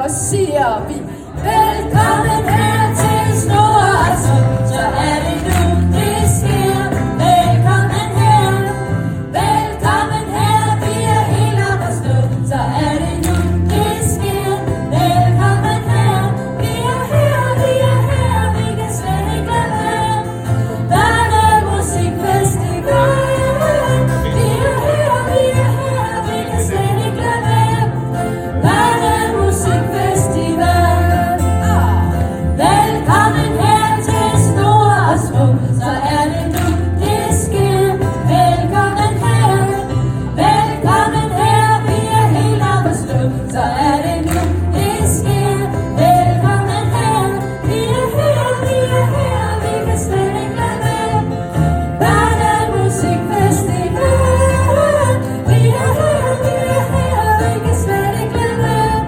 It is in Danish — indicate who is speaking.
Speaker 1: Og siger vi velkommen her til Snoresund, så er det nu det sker. Velkommen her, velkommen her, vi er helt op at stå, så er det nu det sker. Velkommen her, vi er her, vi kan slet ikke lade være. Børnemusikfestival, vi er her, vi kan slet ikke lade være. Velkommen her til Snoresund, så er det nu det sker. Velkommen her, vi er helt oppe at stå, så er det nu det sker. Velkommen her, vi er her, vi kan slet ikke lade være. Børnemusikfestival, vi er her, vi kan slet ikke lade være.